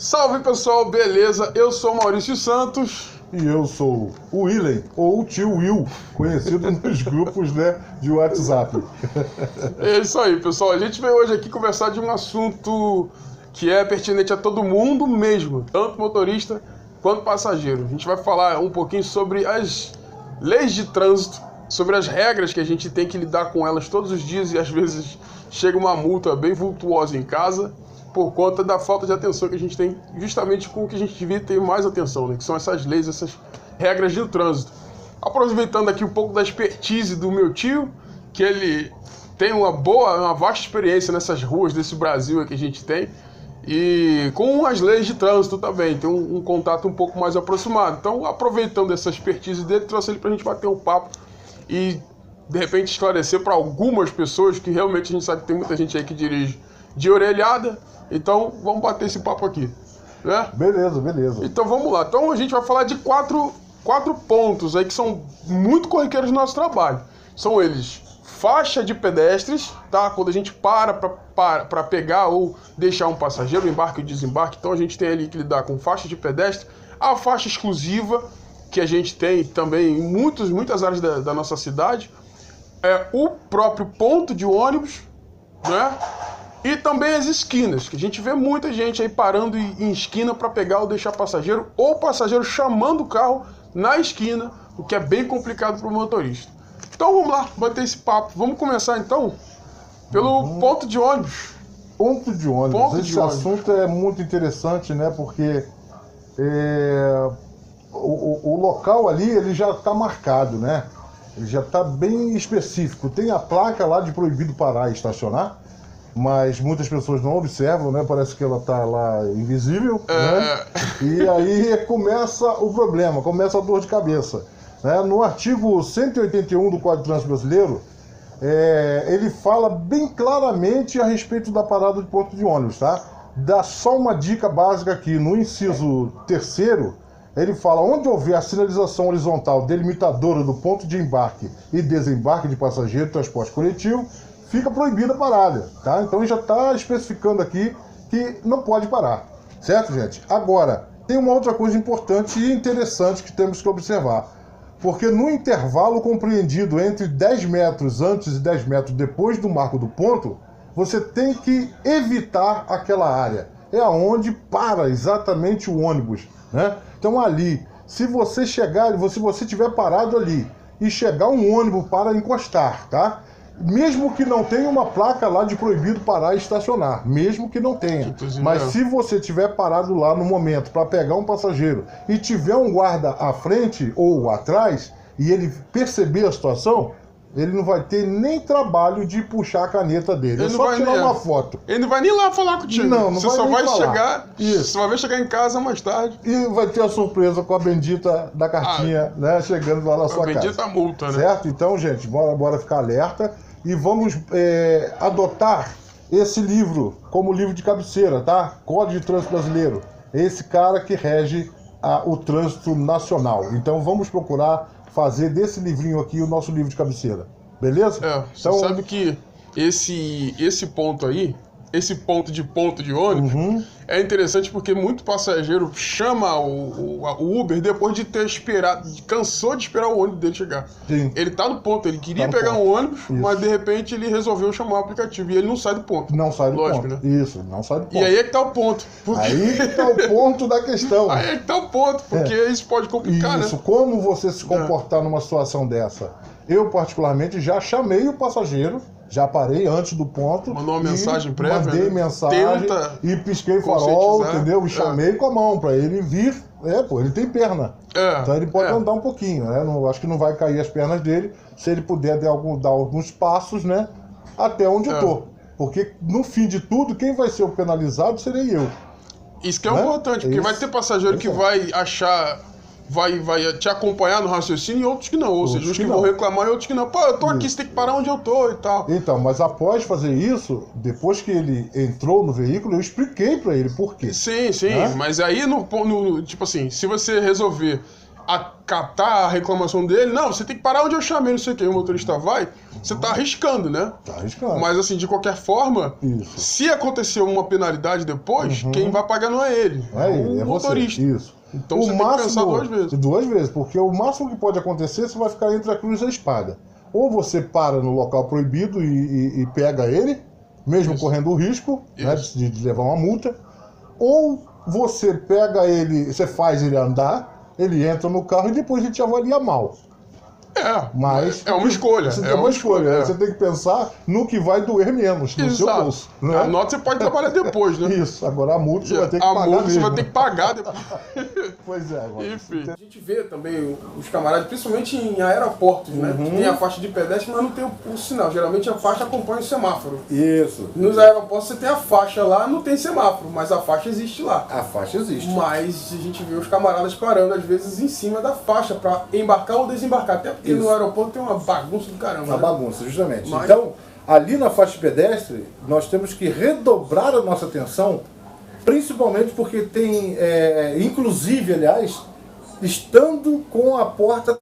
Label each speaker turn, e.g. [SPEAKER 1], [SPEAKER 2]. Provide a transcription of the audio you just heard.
[SPEAKER 1] Salve pessoal, beleza? Eu sou Maurício Santos.
[SPEAKER 2] E eu sou o Willen, ou o tio Will, conhecido nos grupos, né, de WhatsApp.
[SPEAKER 1] É isso aí, pessoal. A gente veio hoje aqui conversar de um assunto que é pertinente a todo mundo mesmo, tanto motorista quanto passageiro. A gente vai falar um pouquinho sobre as leis de trânsito, sobre as regras que a gente tem que lidar com elas todos os dias e às vezes chega uma multa bem vultuosa em casa por conta da falta de atenção que a gente tem justamente com o que a gente devia ter mais atenção, né? Que são essas leis, essas regras de trânsito. Aproveitando aqui um pouco da expertise do meu tio, que ele tem uma vasta experiência nessas ruas desse Brasil que a gente tem, e com as leis de trânsito também, tem um contato um pouco mais aproximado. Então, aproveitando essa expertise dele, trouxe ele pra gente bater um papo e, de repente, esclarecer para algumas pessoas que realmente a gente sabe que tem muita gente aí que dirige de orelhada. Então, vamos bater esse papo aqui, né?
[SPEAKER 2] Beleza, beleza.
[SPEAKER 1] Então, vamos lá. Então, a gente vai falar de quatro pontos aí que são muito corriqueiros no nosso trabalho. São eles: faixa de pedestres, tá? Quando a gente para pegar ou deixar um passageiro, embarque e desembarque, então a gente tem ali que lidar com faixa de pedestre, a faixa exclusiva, que a gente tem também em muitas áreas da nossa cidade, o próprio ponto de ônibus, né? E também as esquinas, que a gente vê muita gente aí parando em esquina para pegar ou deixar passageiro, ou passageiro chamando o carro na esquina, o que é bem complicado para o motorista. Então vamos lá, bater esse papo. Vamos começar então pelo ponto de ônibus.
[SPEAKER 2] Ponto de ônibus. Esse assunto é muito interessante, né? Porque o local ali ele já está marcado, né? Ele já está bem específico. Tem a placa lá de proibido parar e estacionar, mas muitas pessoas não observam, né? Parece que ela está lá invisível, né? E aí começa o problema, começa a dor de cabeça, né? No artigo 181 do Código de Trânsito Brasileiro, ele fala bem claramente a respeito da parada de ponto de ônibus, tá? Dá só uma dica básica aqui, no inciso 3º, ele fala: onde houver a sinalização horizontal delimitadora do ponto de embarque e desembarque de passageiro e transporte coletivo, fica proibida a parada, tá? Então já está especificando aqui que não pode parar, certo, gente? Agora, tem uma outra coisa importante e interessante que temos que observar, porque no intervalo compreendido entre 10 metros antes e 10 metros depois do marco do ponto, você tem que evitar aquela área. É aonde para exatamente o ônibus, né? Então ali, se você tiver parado ali e chegar um ônibus para encostar, tá? Mesmo que não tenha uma placa lá de proibido parar e estacionar, mesmo que não tenha, mas se você tiver parado lá no momento para pegar um passageiro e tiver um guarda à frente ou atrás e ele perceber a situação, ele não vai ter nem trabalho de puxar a caneta dele. É só tirar uma foto.
[SPEAKER 1] Ele não vai nem lá falar contigo.
[SPEAKER 2] Não
[SPEAKER 1] você
[SPEAKER 2] vai
[SPEAKER 1] só
[SPEAKER 2] nem
[SPEAKER 1] vai
[SPEAKER 2] falar.
[SPEAKER 1] chegar.
[SPEAKER 2] Isso.
[SPEAKER 1] Você vai chegar em casa mais tarde.
[SPEAKER 2] E vai ter a surpresa com a bendita da cartinha, né, chegando lá na sua casa.
[SPEAKER 1] A bendita multa, né?
[SPEAKER 2] Certo? Então, gente, bora ficar alerta e vamos adotar esse livro como livro de cabeceira, tá? Código de Trânsito Brasileiro. Esse cara que rege o trânsito nacional. Então vamos procurar fazer desse livrinho aqui o nosso livro de cabeceira. Beleza?
[SPEAKER 1] Você
[SPEAKER 2] então,
[SPEAKER 1] sabe que esse ponto aí, esse ponto de ônibus, é interessante porque muito passageiro chama o Uber depois de ter esperado, cansou de esperar o ônibus dele chegar.
[SPEAKER 2] Sim.
[SPEAKER 1] Ele tá no ponto, ele queria pegar um ônibus, mas de repente ele resolveu chamar o aplicativo e ele não sai do ponto.
[SPEAKER 2] Não sai do
[SPEAKER 1] ponto.
[SPEAKER 2] Né? Isso, não sai do ponto.
[SPEAKER 1] E aí é que tá o ponto.
[SPEAKER 2] Aí que tá o ponto da questão.
[SPEAKER 1] Aí é que tá o ponto, porque isso pode complicar,
[SPEAKER 2] isso,
[SPEAKER 1] né?
[SPEAKER 2] como você se comportar numa situação dessa? Eu, particularmente, já chamei o passageiro, já parei antes do ponto.
[SPEAKER 1] Mandou uma mensagem prévia,
[SPEAKER 2] mandei mensagem e pisquei farol, entendeu? E chamei com a mão para ele vir. Ele tem perna. Então ele pode andar um pouquinho, né? Acho que não vai cair as pernas dele se ele puder dar alguns passos, né? Até onde eu tô. Porque no fim de tudo, quem vai ser o penalizado serei eu.
[SPEAKER 1] Isso que é importante, porque vai ter passageiro que vai achar. Vai te acompanhar no raciocínio e outros que não. Ou seja, uns que vão reclamar e outros que não. Pô, eu tô aqui, você tem que parar onde eu tô e tal.
[SPEAKER 2] Então, mas após fazer isso, depois que ele entrou no veículo, eu expliquei pra ele por quê.
[SPEAKER 1] Sim, mas aí, tipo assim, se você resolver acatar a reclamação dele, não, você tem que parar onde eu chamei, não sei o que, o motorista vai, você tá arriscando, né?
[SPEAKER 2] Tá arriscando.
[SPEAKER 1] Mas assim, de qualquer forma,
[SPEAKER 2] Isso.
[SPEAKER 1] se acontecer uma penalidade depois, quem vai pagar não é ele,
[SPEAKER 2] É ele,
[SPEAKER 1] o
[SPEAKER 2] é
[SPEAKER 1] motorista.
[SPEAKER 2] você. Isso.
[SPEAKER 1] Então você tem que pensar duas vezes.
[SPEAKER 2] Duas vezes, porque o máximo que pode acontecer, você vai ficar entre a cruz e a espada. Ou você para no local proibido e pega ele, mesmo correndo o risco, né, de levar uma multa, ou você pega ele, você faz ele andar, ele entra no carro e depois a gente avalia mal. Mas
[SPEAKER 1] é uma escolha.
[SPEAKER 2] Você tem uma escolha. Você tem que pensar no que vai doer menos, no seu bolso. Né?
[SPEAKER 1] A nota você pode trabalhar depois, né?
[SPEAKER 2] Isso. Agora a multa você vai ter que pagar.
[SPEAKER 1] A multa você vai
[SPEAKER 2] mesmo.
[SPEAKER 1] ter que pagar depois.
[SPEAKER 2] Pois é. Agora.
[SPEAKER 1] Enfim. A gente vê também os camaradas, principalmente em aeroportos, né? Que tem a faixa de pedestre, mas não tem o sinal. Geralmente a faixa acompanha o semáforo.
[SPEAKER 2] Isso.
[SPEAKER 1] Nos aeroportos você tem a faixa lá, não tem semáforo, mas a faixa existe lá.
[SPEAKER 2] A faixa existe.
[SPEAKER 1] Mas a gente vê os camaradas parando, às vezes, em cima da faixa pra embarcar ou desembarcar. Até porque no aeroporto tem uma bagunça do caramba.
[SPEAKER 3] Uma
[SPEAKER 1] né?
[SPEAKER 3] bagunça, justamente.
[SPEAKER 1] Mas...
[SPEAKER 3] Então, ali na faixa pedestre, nós temos que redobrar a nossa atenção, principalmente porque tem, inclusive, aliás, estando com a porta